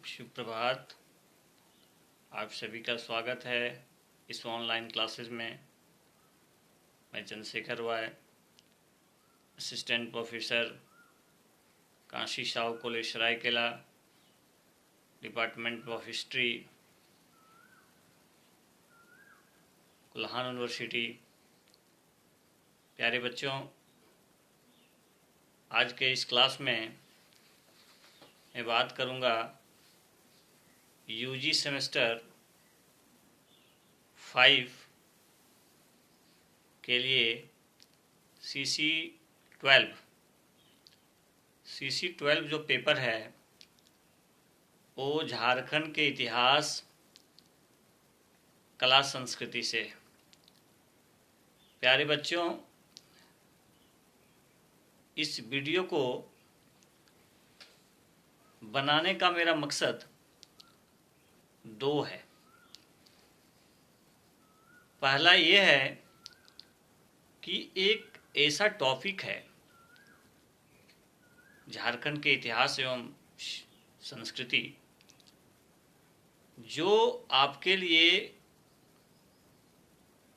शुभ प्रभात। आप सभी का स्वागत है इस ऑनलाइन क्लासेस में। मैं Chandrashekhar Y, assistant professor, Kashi Sahu College Saraikela, department of history, Kolhan University. प्यारे बच्चों, आज के इस क्लास में मैं बात करूंगा यूजी सेमेस्टर 5 के लिए CC12 जो पेपर है वो झारखंड के इतिहास, कला, संस्कृति से। प्यारे बच्चों, इस वीडियो को बनाने का मेरा मकसद दो है। पहला ये है कि एक ऐसा टॉपिक है झारखंड के इतिहास एवं संस्कृति जो आपके लिए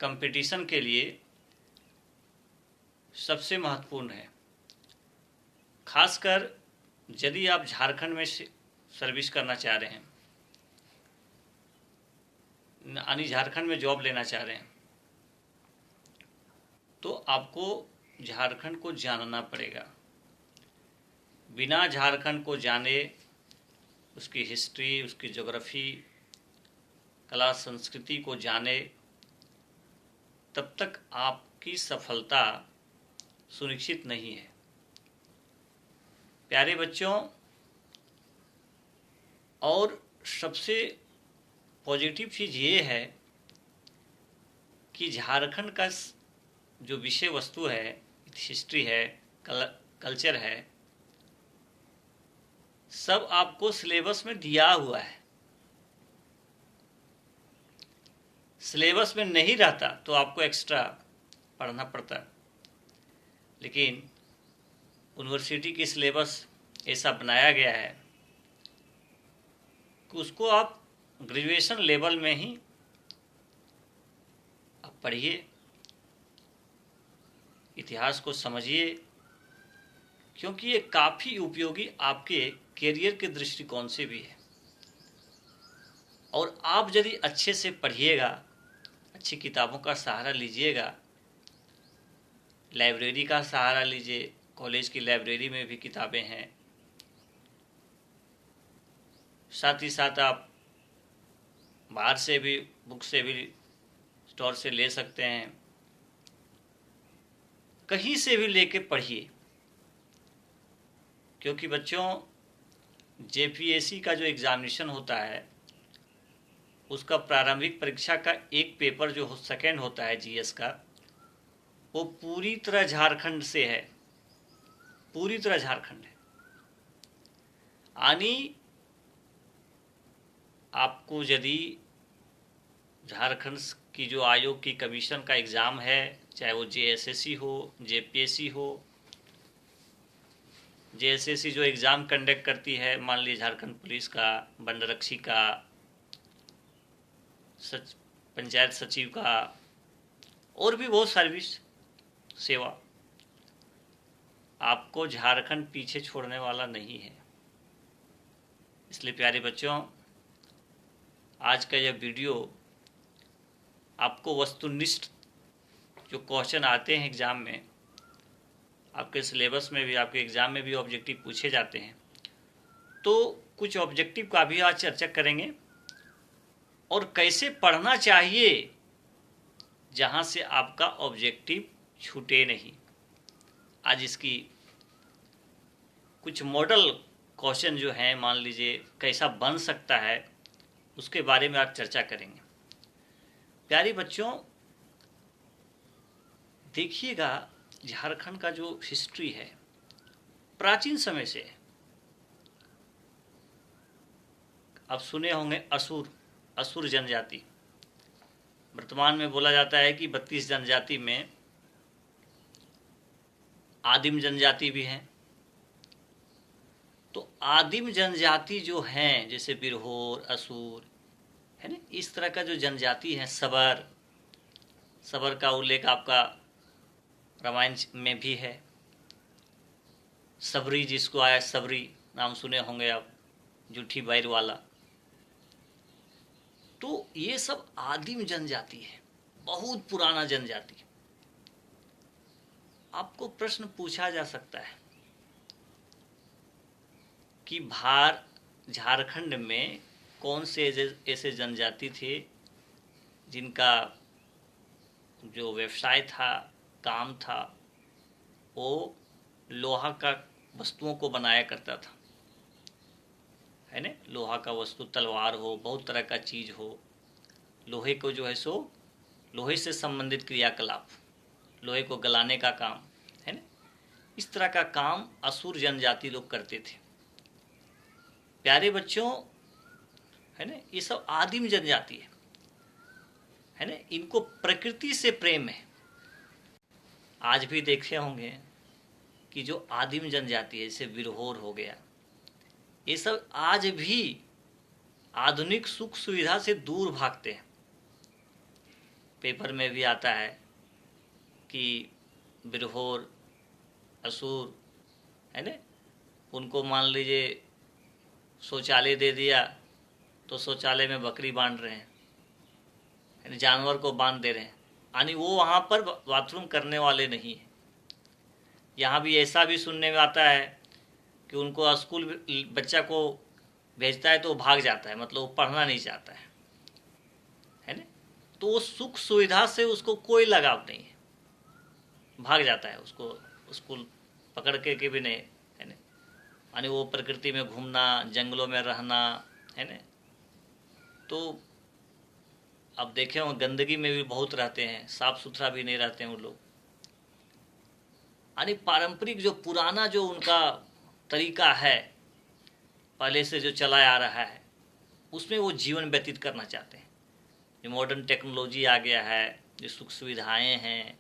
कंपटीशन के लिए सबसे महत्वपूर्ण है। खासकर यदि आप झारखंड में सर्विस करना चाह रहे हैं, यानी झारखंड में जॉब लेना चाह रहे हैं, तो आपको झारखंड को जानना पड़ेगा। बिना झारखंड को जाने, उसकी हिस्ट्री, उसकी ज्योग्राफी, कला, संस्कृति को जाने, तब तक आपकी सफलता सुनिश्चित नहीं है। प्यारे बच्चों, और सबसे पॉजिटिव चीज़ ये है कि झारखंड का जो विषय वस्तु है, हिस्ट्री है, कल्चर है, सब आपको सिलेबस में दिया हुआ है। सिलेबस में नहीं रहता तो आपको एक्स्ट्रा पढ़ना पड़ता, लेकिन यूनिवर्सिटी की सिलेबस ऐसा बनाया गया है कि उसको आप ग्रेजुएशन लेवल में ही आप पढ़िए, इतिहास को समझिए, क्योंकि ये काफ़ी उपयोगी आपके करियर के दृष्टिकोण से भी है। और आप यदि अच्छे से पढ़िएगा, अच्छी किताबों का सहारा लीजिएगा, लाइब्रेरी का सहारा लीजिए, कॉलेज की लाइब्रेरी में भी किताबें हैं, साथ ही साथ आप बाहर से भी बुक से भी स्टोर से ले सकते हैं, कहीं से भी लेके पढ़िए। क्योंकि बच्चों, जेपीएससी का जो एग्ज़ामिनेशन होता है, उसका प्रारंभिक परीक्षा का एक पेपर जो सेकेंड होता है जीएस का, वो पूरी तरह झारखंड से है, पूरी तरह झारखंड है। यानी आपको यदि झारखंड की जो आयोग की कमीशन का एग्ज़ाम है, चाहे वो जेएसएससी हो, जेपीएससी हो, जेएसएससी जो एग्ज़ाम कंडक्ट करती है, मान लीजिए झारखंड पुलिस का, वनरक्षी का, पंचायत सचिव का, और भी बहुत सर्विस सेवा, आपको झारखंड पीछे छोड़ने वाला नहीं है। इसलिए प्यारे बच्चों, आज का यह वीडियो आपको वस्तुनिष्ठ जो क्वेश्चन आते हैं एग्ज़ाम में, आपके सिलेबस में भी, आपके एग्ज़ाम में भी ऑब्जेक्टिव पूछे जाते हैं, तो कुछ ऑब्जेक्टिव का भी आज चर्चा करेंगे और कैसे पढ़ना चाहिए जहां से आपका ऑब्जेक्टिव छूटे नहीं। आज इसकी कुछ मॉडल क्वेश्चन जो हैं, मान लीजिए कैसा बन सकता है, उसके बारे में आज चर्चा करेंगे। प्यारे बच्चों, देखिएगा, झारखंड का जो हिस्ट्री है प्राचीन समय से है। आप सुने होंगे असुर जनजाति। वर्तमान में बोला जाता है कि 32 जनजाति में आदिम जनजाति भी हैं, तो आदिम जनजाति जो हैं, जैसे बिरहोर, असुर, है ना, इस तरह का जो जनजाति है, सबर, सबर का उल्लेख आपका रामायण में भी है। सबरी जिसको आया, सबरी नाम सुने होंगे आप, जूठी बैर वाला। तो ये सब आदिम जनजाति है, बहुत पुराना जनजाति। आपको प्रश्न पूछा जा सकता है कि झारखंड में कौन से ऐसे जनजाति थे जिनका जो व्यवसाय था, काम था, वो लोहा का वस्तुओं को बनाया करता था, है ना। लोहा का वस्तु, तलवार हो, बहुत तरह का चीज हो, लोहे को जो है सो, लोहे से संबंधित क्रियाकलाप, लोहे को गलाने का काम, है ना, इस तरह का काम असुर जनजाति लोग करते थे। प्यारे बच्चों, है ना, ये सब आदिम जनजाति है ना, इनको प्रकृति से प्रेम है। आज भी देखे होंगे कि जो आदिम जनजाति है, जैसे बिरहोर हो गया, ये सब आज भी आधुनिक सुख सुविधा से दूर भागते हैं। पेपर में भी आता है कि बिरहोर, असुर, है ना, उनको मान लीजिए शौचालय दे दिया तो शौचालय में बकरी बांध रहे हैं, जानवर को बांध दे रहे हैं, यानी वो वहाँ पर बाथरूम करने वाले नहीं है। यहाँ भी ऐसा भी सुनने में आता है कि उनको स्कूल बच्चा को भेजता है तो वो भाग जाता है, मतलब वो पढ़ना नहीं चाहता है ना। तो वो सुख सुविधा से उसको कोई लगाव नहीं है, भाग जाता है, उसको स्कूल पकड़ के भी नहीं, है ना। यानी वो प्रकृति में घूमना, जंगलों में रहना, है ना। तो अब देखे हो गंदगी में भी बहुत रहते हैं, साफ सुथरा भी नहीं रहते हैं वो लोग। यानी पारंपरिक जो पुराना जो उनका तरीका है, पहले से जो चला आ रहा है, उसमें वो जीवन व्यतीत करना चाहते हैं। जो मॉडर्न टेक्नोलॉजी आ गया है, जो सुख सुविधाएं हैं,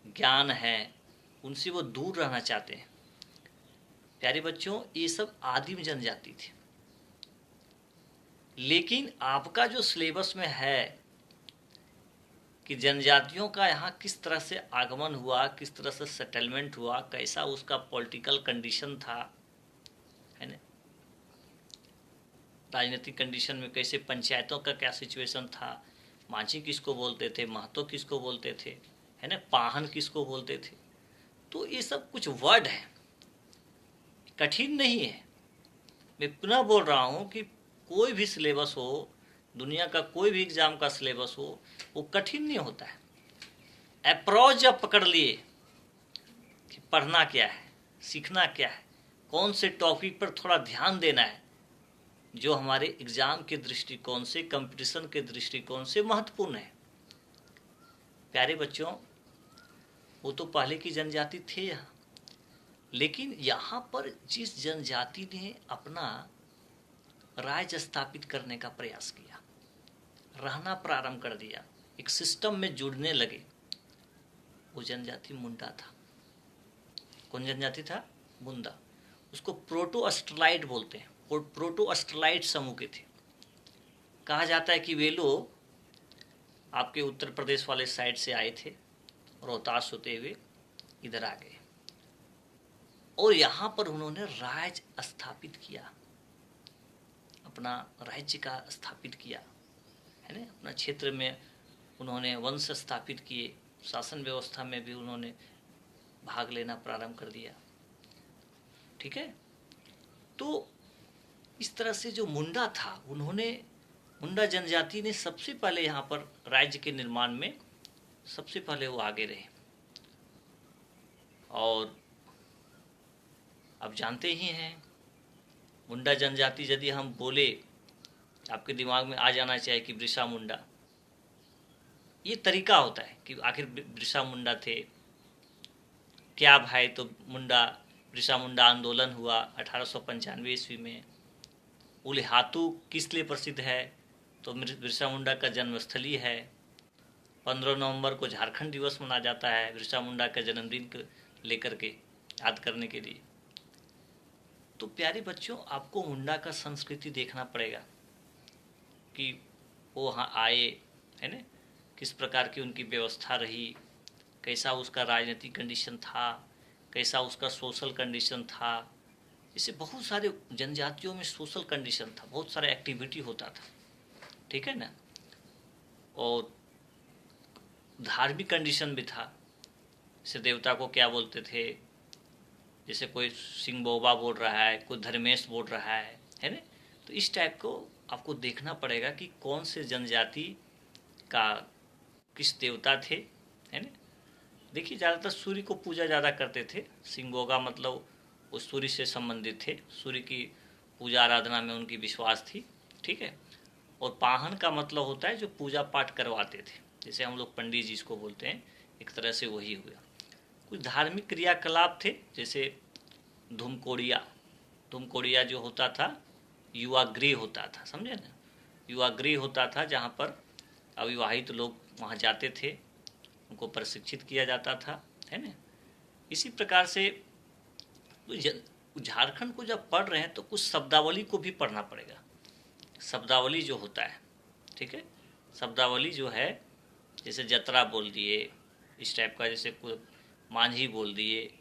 ज्ञान है, उनसे वो दूर रहना चाहते हैं। प्यारे बच्चों, ये सब आदिम जनजाति थी। लेकिन आपका जो सिलेबस में है कि जनजातियों का यहाँ किस तरह से आगमन हुआ, किस तरह से सेटलमेंट हुआ, कैसा उसका पॉलिटिकल कंडीशन था, है ना, राजनीतिक कंडीशन में कैसे, पंचायतों का क्या सिचुएशन था, माझी किसको बोलते थे, महतो किसको बोलते थे, है ना, पाहन किसको बोलते थे। तो ये सब कुछ वर्ड है, कठिन नहीं है। मैं पुनः बोल रहा हूँ कि कोई भी सिलेबस हो, दुनिया का कोई भी एग्जाम का सिलेबस हो, वो कठिन नहीं होता है। अप्रोच जब पकड़ लिए कि पढ़ना क्या है, सीखना क्या है, कौन से टॉपिक पर थोड़ा ध्यान देना है, जो हमारे एग्जाम के दृष्टिकोण से, कंपटीशन के दृष्टिकोण से महत्वपूर्ण है। प्यारे बच्चों, वो तो पहले की जनजाति थे यहाँ, लेकिन यहाँ पर जिस जनजाति ने अपना राज्य स्थापित करने का प्रयास किया, रहना प्रारंभ कर दिया, एक सिस्टम में जुड़ने लगे, वो जनजाति मुंडा था। कौन जनजाति था? मुंडा। उसको प्रोटो अस्ट्रलाइट बोलते हैं, और प्रोटो अस्ट्रलाइट समूह के थे। कहा जाता है कि वे लोग आपके उत्तर प्रदेश वाले साइड से आए थे, रोहतास होते हुए इधर आ गए, और यहाँ पर उन्होंने राज्य स्थापित किया, अपना राज्य का स्थापित किया, है ना। अपना क्षेत्र में उन्होंने वंश स्थापित किए, शासन व्यवस्था में भी उन्होंने भाग लेना प्रारंभ कर दिया। ठीक है। तो इस तरह से जो मुंडा था, उन्होंने, मुंडा जनजाति ने सबसे पहले यहाँ पर राज्य के निर्माण में सबसे पहले वो आगे रहे। और अब जानते ही हैं, मुंडा जनजाति यदि हम बोले, आपके दिमाग में आ जाना चाहिए कि बिरसा मुंडा। ये तरीका होता है कि आखिर बिरसा मुंडा थे क्या भाई। तो मुंडा, बिरसा मुंडा आंदोलन हुआ 1895 ईस्वी में। उल्हातू किस लिए प्रसिद्ध है? तो बिरसा मुंडा का जन्मस्थली है। 15 नवंबर को झारखंड दिवस मनाया जाता है, बिरसा मुंडा का जन्मदिन को लेकर के याद करने के लिए। तो प्यारे बच्चों, आपको मुंडा का संस्कृति देखना पड़ेगा कि वो वहाँ आए, है ना, किस प्रकार की उनकी व्यवस्था रही, कैसा उसका राजनीतिक कंडीशन था, कैसा उसका सोशल कंडीशन था। इससे बहुत सारे जनजातियों में सोशल कंडीशन था, बहुत सारा एक्टिविटी होता था, ठीक है ना। और धार्मिक कंडीशन भी था, जैसे देवता को क्या बोलते थे, जैसे कोई सिंह बोबा बोल रहा है, कोई धर्मेश बोल रहा है ना। तो इस टाइप को आपको देखना पड़ेगा कि कौन से जनजाति का किस देवता थे, है ना। देखिए, ज़्यादातर सूर्य को पूजा ज़्यादा करते थे। सिंगोगा मतलब वो सूर्य से संबंधित थे, सूर्य की पूजा आराधना में उनकी विश्वास थी, ठीक है। और पाहन का मतलब होता है जो पूजा पाठ करवाते थे, जैसे हम लोग पंडित जी इसको बोलते हैं, एक तरह से वही हुआ। कुछ धार्मिक क्रियाकलाप थे, जैसे धूमकोड़िया जो होता था, युवागृह होता था, समझे ना। युवागृह होता था जहाँ पर अविवाहित लोग वहाँ जाते थे, उनको प्रशिक्षित किया जाता था, है ना। इसी प्रकार से झारखंड को जब पढ़ रहे हैं तो कुछ शब्दावली को भी पढ़ना पड़ेगा। शब्दावली जो होता है, ठीक है, शब्दावली जो है, जैसे जतरा बोल दिए, इस टाइप का, जैसे मांझी बोल दिए,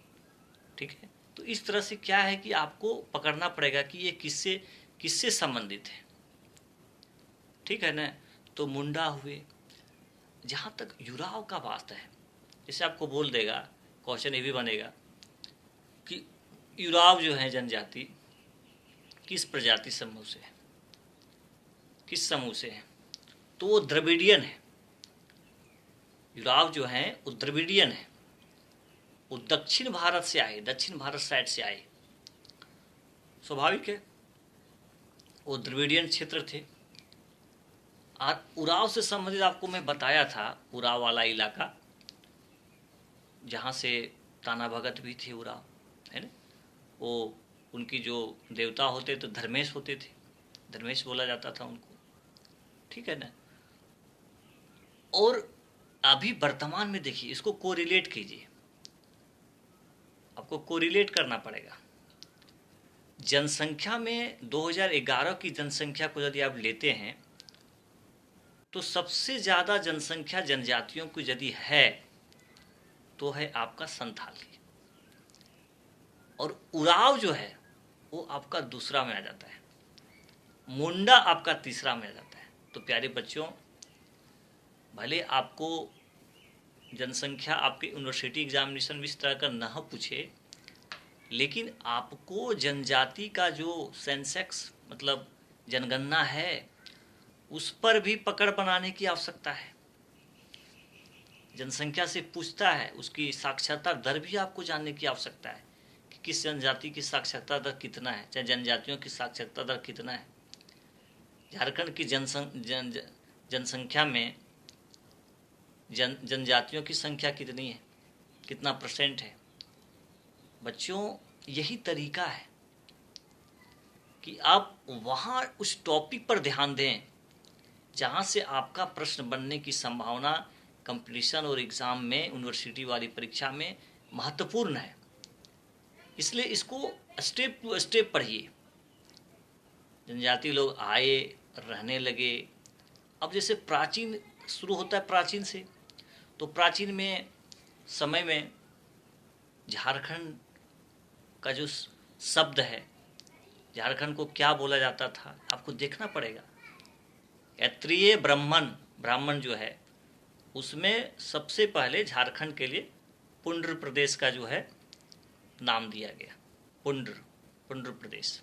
ठीक है। तो इस तरह से क्या है कि आपको पकड़ना पड़ेगा कि ये किससे किससे संबंधित है, ठीक है ना। तो मुंडा हुए। जहाँ तक युराव का बात है, जैसे आपको बोल देगा, क्वेश्चन ये भी बनेगा कि युराव जो है जनजाति किस प्रजाति समूह से है, किस समूह से है, तो वो द्रविडियन है। युराव जो है वो द्रविडियन है, वो दक्षिण भारत से आए, दक्षिण भारत साइड से आए, स्वाभाविक है, वो द्रविडियन क्षेत्र थे। और उराव से संबंधित आपको मैं बताया था, उराव वाला इलाका जहाँ से ताना भगत भी थे, उराव, है ना। वो उनकी जो देवता होते तो धर्मेश होते थे, धर्मेश बोला जाता था उनको, ठीक है ना। और अभी वर्तमान में देखिए, इसको कोरिलेट कीजिए, आपको कोरिलेट करना पड़ेगा। जनसंख्या में 2011 की जनसंख्या को यदि आप लेते हैं तो सबसे ज़्यादा जनसंख्या जनजातियों की यदि है तो है आपका संथाली, और उराव जो है वो आपका दूसरा में आ जाता है, मुंडा आपका तीसरा में आ जाता है। तो प्यारे बच्चों, भले आपको जनसंख्या आपके यूनिवर्सिटी एग्जामिनेशन में इस तरह का न पूछे, लेकिन आपको जनजाति का जो सेंसेक्स मतलब जनगणना है उस पर भी पकड़ बनाने की आवश्यकता है। जनसंख्या से पूछता है, उसकी साक्षरता दर भी आपको जानने की आवश्यकता है कि किस जनजाति की साक्षरता दर कितना है, चाहे जनजातियों की साक्षरता दर कितना है। झारखंड की जनसंख्या में जनजातियों की संख्या कितनी है, कितना परसेंट है। बच्चों, यही तरीका है कि आप वहाँ उस टॉपिक पर ध्यान दें जहाँ से आपका प्रश्न बनने की संभावना कंपटीशन और एग्ज़ाम में, यूनिवर्सिटी वाली परीक्षा में महत्वपूर्ण है। इसलिए इसको स्टेप टू स्टेप पढ़िए। जनजाति लोग आए, रहने लगे। अब जैसे प्राचीन शुरू होता है, प्राचीन से, तो प्राचीन में समय में झारखंड का जो शब्द है, झारखंड को क्या बोला जाता था, आपको देखना पड़ेगा। क्षत्रिय ब्राह्मण जो है, उसमें सबसे पहले झारखंड के लिए पुंड्र प्रदेश का जो है नाम दिया गया, पुंड्र प्रदेश।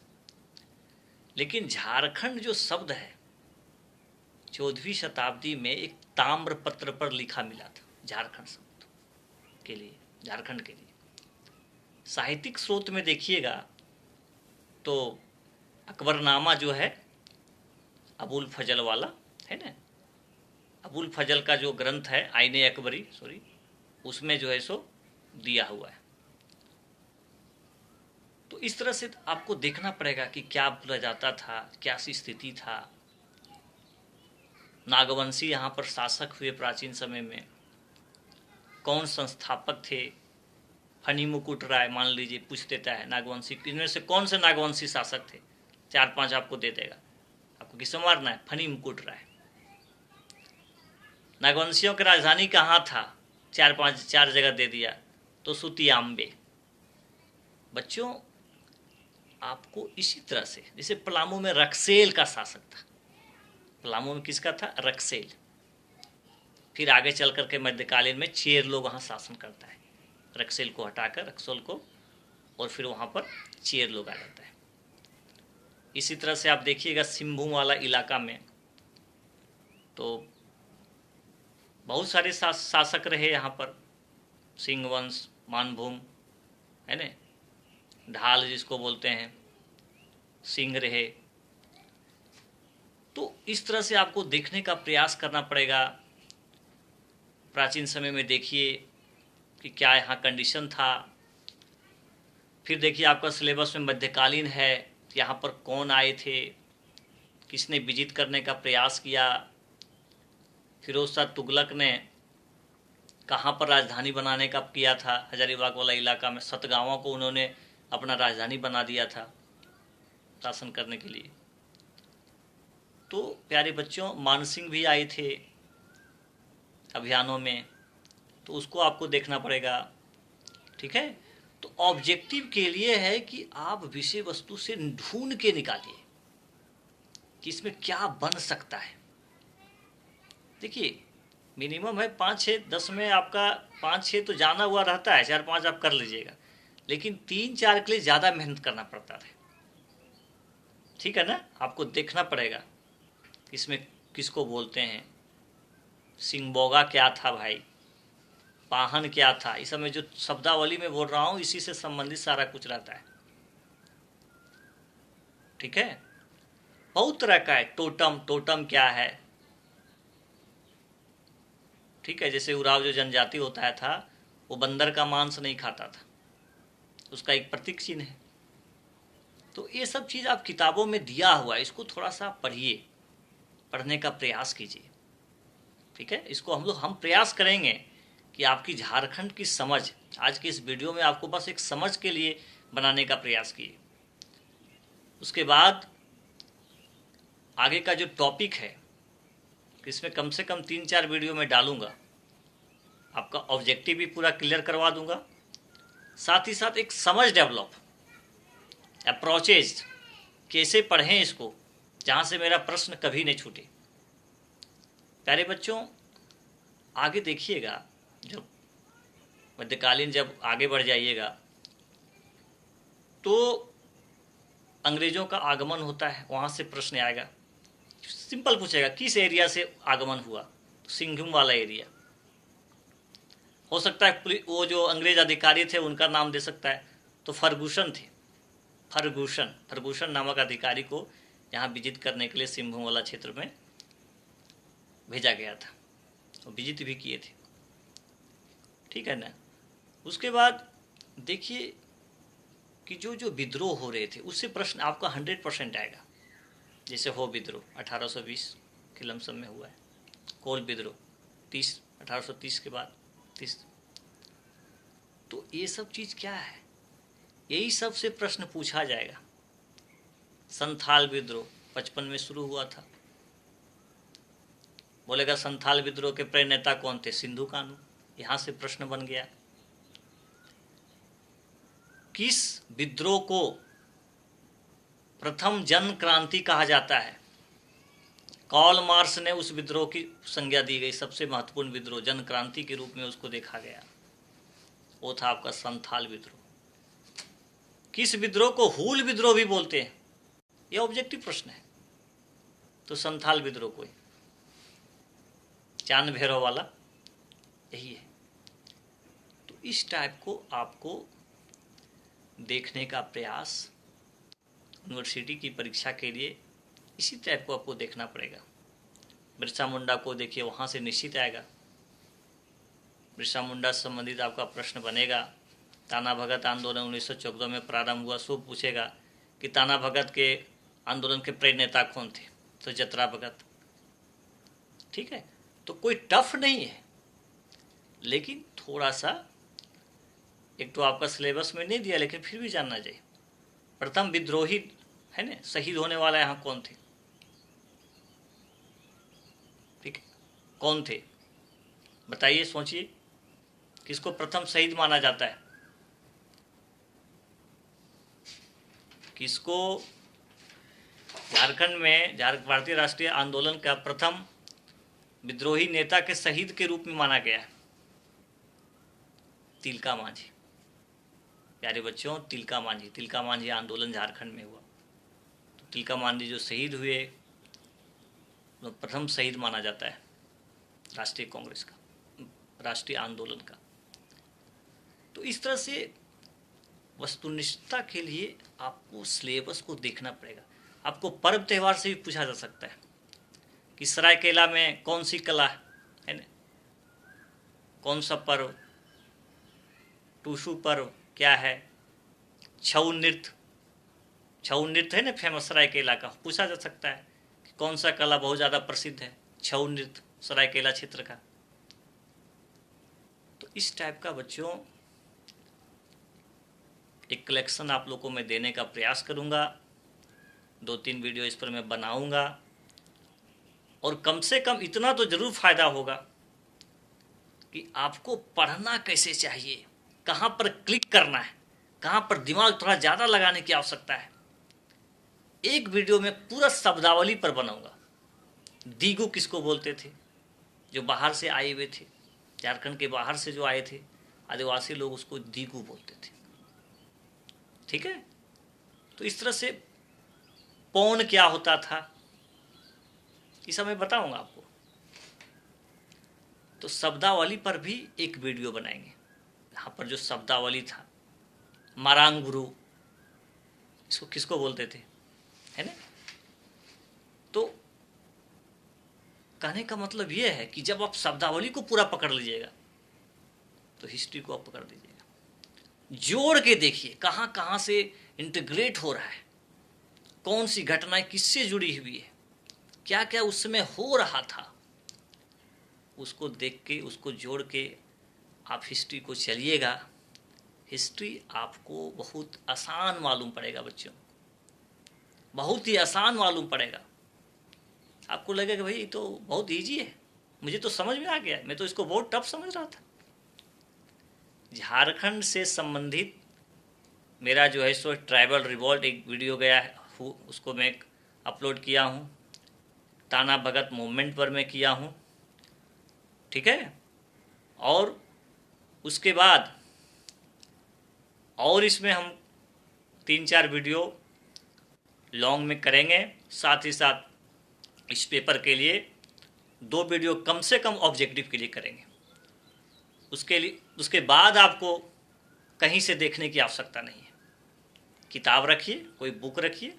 लेकिन झारखंड जो शब्द है 14वीं शताब्दी में एक ताम्रपत्र पर लिखा मिला था, झारखंड शब्द के लिए, झारखंड के लिए। साहित्यिक स्रोत में देखिएगा तो अकबरनामा जो है अबुल फजल वाला, है ना, अबुल फजल का जो ग्रंथ है आईने अकबरी, उसमें जो है सो दिया हुआ है। तो इस तरह से आपको देखना पड़ेगा कि क्या बोला जाता था, क्या सी स्थिति था। नागवंशी यहाँ पर शासक हुए प्राचीन समय में, कौन संस्थापक थे, फनी मुकुट राय मान लीजिए पूछ देता है नागवंशी, इनमें से कौन से नागवंशी शासक थे, 4-5 आपको दे देगा। आपको किसे मारना है? फनी मुकुट राय। नागवंशियों की राजधानी कहाँ था? 4 जगह दे दिया, तो सुतियाम्बे। बच्चों आपको इसी तरह से, जैसे पलामू में रक्सेल का शासक था, पलामू में किसका था? रक्सेल। फिर आगे चल करके मध्यकालीन में चेर लोग वहाँ शासन करता है, रक्सेल को हटाकर रक्सोल को, और फिर वहाँ पर चेर लोग आ जाता है। इसी तरह से आप देखिएगा सिंहभूम वाला इलाका में तो बहुत सारे शासक रहे यहाँ पर, सिंह वंश, मानभूम है न, ढाल जिसको बोलते हैं, सिंह रहे। तो इस तरह से आपको देखने का प्रयास करना पड़ेगा। प्राचीन समय में देखिए कि क्या यहाँ कंडीशन था। फिर देखिए आपका सिलेबस में मध्यकालीन है, यहाँ पर कौन आए थे, किसने विजित करने का प्रयास किया, फिरोज शाह तुगलक ने कहाँ पर राजधानी बनाने का किया था। हजारीबाग वाला इलाका में सतगांवा को उन्होंने अपना राजधानी बना दिया था शासन करने के लिए। तो प्यारे बच्चों मानसिंह भी आए थे अभियानों में, तो उसको आपको देखना पड़ेगा। ठीक है, तो ऑब्जेक्टिव के लिए है कि आप विषय वस्तु से ढूंढ के निकालिए कि इसमें क्या बन सकता है। देखिए मिनिमम है 5-6-10 में आपका 5-6 तो जाना हुआ रहता है, 4-5 आप कर लीजिएगा, लेकिन 3-4 के लिए ज़्यादा मेहनत करना पड़ता है। ठीक है ना, आपको देखना पड़ेगा इसमें किसको बोलते हैं, सिंहबोगा क्या था भाई, पाहन क्या था। इस समय जो शब्दावली में बोल रहा हूँ इसी से संबंधित सारा कुछ रहता है। ठीक है, बहुत तरह का है। टोटम क्या है, ठीक है, जैसे उराव जो जनजाति होता था वो बंदर का मांस नहीं खाता था, उसका एक प्रतीक चिन्ह है। तो ये सब चीज़ आप किताबों में दिया हुआ है, इसको थोड़ा सा पढ़िए, पढ़ने का प्रयास कीजिए। ठीक है, इसको हम प्रयास करेंगे कि आपकी झारखंड की समझ, आज की इस वीडियो में आपको बस एक समझ के लिए बनाने का प्रयास किए। उसके बाद आगे का जो टॉपिक है इसमें कम से कम 3-4 वीडियो में डालूंगा, आपका ऑब्जेक्टिव भी पूरा क्लियर करवा दूंगा, साथ ही साथ एक समझ डेवलप, अप्रोचेज कैसे पढ़ें इसको, जहाँ से मेरा प्रश्न कभी नहीं छूटे। प्यारे बच्चों आगे देखिएगा, जब मध्यकालीन जब आगे बढ़ जाइएगा तो अंग्रेजों का आगमन होता है, वहाँ से प्रश्न आएगा, सिंपल पूछेगा किस एरिया से आगमन हुआ, तो सिंहभूम वाला एरिया हो सकता है। वो जो अंग्रेज अधिकारी थे उनका नाम दे सकता है, तो फर्गूसन थे, फर्गूसन नामक अधिकारी को यहाँ विजिट करने के लिए सिंहभूम वाला क्षेत्र में भेजा गया था, और विजिट भी किए थे। ठीक है ना। उसके बाद देखिए कि जो जो विद्रोह हो रहे थे उससे प्रश्न आपका 100% आएगा। जैसे हो विद्रोह 1820 के लमसम में हुआ है, कोल विद्रोह 1830 के बाद 30। तो ये सब चीज़ क्या है, यही सब से प्रश्न पूछा जाएगा। संथाल विद्रोह 55 में शुरू हुआ था, बोलेगा संथाल विद्रोह के प्रेरणेता कौन थे, सिंधु कानू, यहाँ से प्रश्न बन गया। किस विद्रोह को प्रथम जन क्रांति कहा जाता है, कार्ल मार्क्स ने उस विद्रोह की संज्ञा दी गई, सबसे महत्वपूर्ण विद्रोह जन क्रांति के रूप में उसको देखा गया, वो था आपका संथाल विद्रोह। किस विद्रोह को हूल विद्रोह भी बोलते हैं, यह ऑब्जेक्टिव प्रश्न है, तो संथाल विद्रोह कोई चांद भैरव वाला यही है। तो इस टाइप को आपको देखने का प्रयास यूनिवर्सिटी की परीक्षा के लिए इसी टाइप को आपको देखना पड़ेगा। बिरसा मुंडा को देखिए, वहाँ से निश्चित आएगा, बिरसा मुंडा से संबंधित आपका प्रश्न बनेगा। ताना भगत आंदोलन 1914 में प्रारंभ हुआ, सो पूछेगा कि ताना भगत के आंदोलन के प्रेरणेता कौन थे, तो जतरा भगत। ठीक है, तो कोई टफ नहीं है, लेकिन थोड़ा सा एक तो आपका सिलेबस में नहीं दिया, लेकिन फिर भी जानना चाहिए। प्रथम विद्रोही है ना, शहीद होने वाला यहाँ कौन थे? ठीक है, कौन थे बताइए, सोचिए, किसको प्रथम शहीद माना जाता है? किसको झारखंड में भारतीय राष्ट्रीय आंदोलन का प्रथम विद्रोही नेता के शहीद के रूप में माना गया है? तिलका मांझी। प्यारे बच्चों, तिलका मांझी आंदोलन झारखंड में हुआ। तो तिलका मांझी जो शहीद हुए, तो प्रथम शहीद माना जाता है राष्ट्रीय कांग्रेस का, राष्ट्रीय आंदोलन का। तो इस तरह से वस्तुनिष्ठता के लिए आपको सिलेबस को देखना पड़ेगा। आपको पर्व त्यौहार से भी पूछा जा सकता है कि सरायकेला में कौन सी कला है ना, कौन सा पर्व, टूसू पर्व क्या है, छऊ नृत्य है ना फेमस सरायकेला का, पूछा जा सकता है कि कौन सा कला बहुत ज़्यादा प्रसिद्ध है, छऊ नृत्य सरायकेला क्षेत्र का। तो इस टाइप का बच्चों एक कलेक्शन आप लोगों को मैं देने का प्रयास करूंगा। 2-3 वीडियो इस पर मैं बनाऊंगा, और कम से कम इतना तो ज़रूर फ़ायदा होगा कि आपको पढ़ना कैसे चाहिए, कहाँ पर क्लिक करना है, कहाँ पर दिमाग थोड़ा ज़्यादा लगाने की आवश्यकता है। एक वीडियो में पूरा शब्दावली पर बनाऊंगा। दीगू किसको बोलते थे? जो बाहर से आए हुए थे, झारखंड के बाहर से जो आए थे आदिवासी लोग, उसको दीगू बोलते थे। ठीक है, तो इस तरह से पौन क्या होता था, ये सब मैं बताऊंगा आपको। तो शब्दावली पर भी एक वीडियो बनाएंगे। यहाँ पर जो शब्दावली था, मारांग गुरु, इसको किसको बोलते थे, है ना? तो कहने का मतलब यह है कि जब आप शब्दावली को पूरा पकड़ लीजिएगा तो हिस्ट्री को आप पकड़ लीजिएगा। जोड़ के देखिए कहाँ कहाँ से इंटीग्रेट हो रहा है, कौन सी घटनाएं किससे जुड़ी हुई है, क्या क्या उस समय हो रहा था, उसको देख के, उसको जोड़ के आप हिस्ट्री को चलिएगा। हिस्ट्री आपको बहुत आसान मालूम पड़ेगा बच्चों, बहुत ही आसान मालूम पड़ेगा। आपको लगेगा कि भाई ये तो बहुत इजी है, मुझे तो समझ में आ गया, मैं तो इसको बहुत टफ समझ रहा था। झारखंड से संबंधित मेरा जो है सो ट्राइबल रिवॉल्ट एक वीडियो गया है, उसको मैं अपलोड किया हूँ। ताना भगत मूवमेंट पर मैं किया हूँ, ठीक है। और उसके बाद और इसमें हम 3-4 वीडियो लॉन्ग में करेंगे। साथ ही साथ इस पेपर के लिए 2 वीडियो कम से कम ऑब्जेक्टिव के लिए करेंगे। उसके बाद आपको कहीं से देखने की आवश्यकता नहीं है। किताब रखिए, कोई बुक रखिए,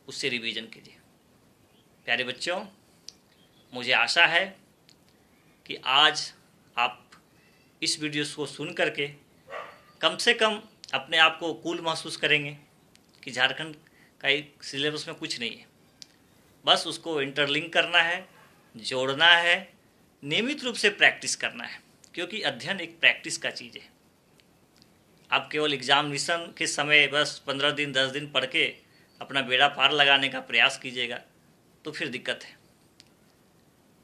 उससे रिवीजन कीजिए। प्यारे बच्चों, मुझे आशा है कि आज आप इस वीडियो को सुन करके कम से कम अपने आप को कूल महसूस करेंगे कि झारखंड का एक सिलेबस में कुछ नहीं है। बस उसको इंटरलिंक करना है, जोड़ना है, नियमित रूप से प्रैक्टिस करना है, क्योंकि अध्ययन एक प्रैक्टिस का चीज़ है। आप केवल एग्जामिनेशन के समय बस 15 दिन 10 दिन पढ़ के अपना बेड़ा पार लगाने का प्रयास कीजिएगा तो फिर दिक्कत है।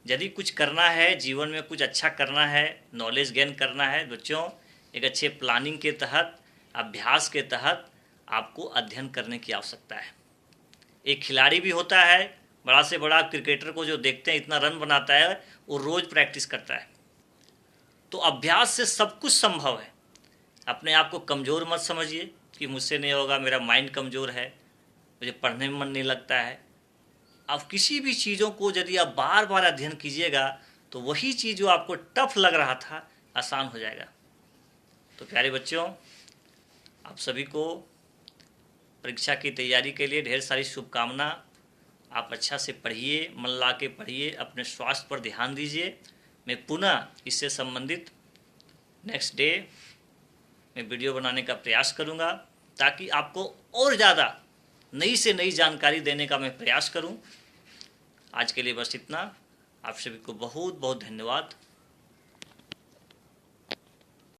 यदि कुछ करना है, जीवन में कुछ अच्छा करना है, नॉलेज गेन करना है बच्चों, एक अच्छे प्लानिंग के तहत, अभ्यास के तहत आपको अध्ययन करने की आवश्यकता है। एक खिलाड़ी भी होता है, बड़ा से बड़ा क्रिकेटर को जो देखते हैं इतना रन बनाता है, वो रोज़ प्रैक्टिस करता है। तो अभ्यास से सब कुछ संभव है। अपने आप को कमज़ोर मत समझिए कि मुझसे नहीं होगा, मेरा माइंड कमज़ोर है, मुझे पढ़ने में मन नहीं लगता है। आप किसी भी चीज़ों को यदि आप बार बार अध्ययन कीजिएगा तो वही चीज़ जो आपको टफ लग रहा था आसान हो जाएगा। तो प्यारे बच्चों, आप सभी को परीक्षा की तैयारी के लिए ढेर सारी शुभकामना। आप अच्छा से पढ़िए, मन ला के पढ़िए, अपने स्वास्थ्य पर ध्यान दीजिए। मैं पुनः इससे संबंधित नेक्स्ट डे मैं वीडियो बनाने का प्रयास करूंगा ताकि आपको और ज़्यादा नई से नई जानकारी देने का मैं प्रयास करूं। आज के लिए बस इतना। आप सभी को बहुत बहुत धन्यवाद।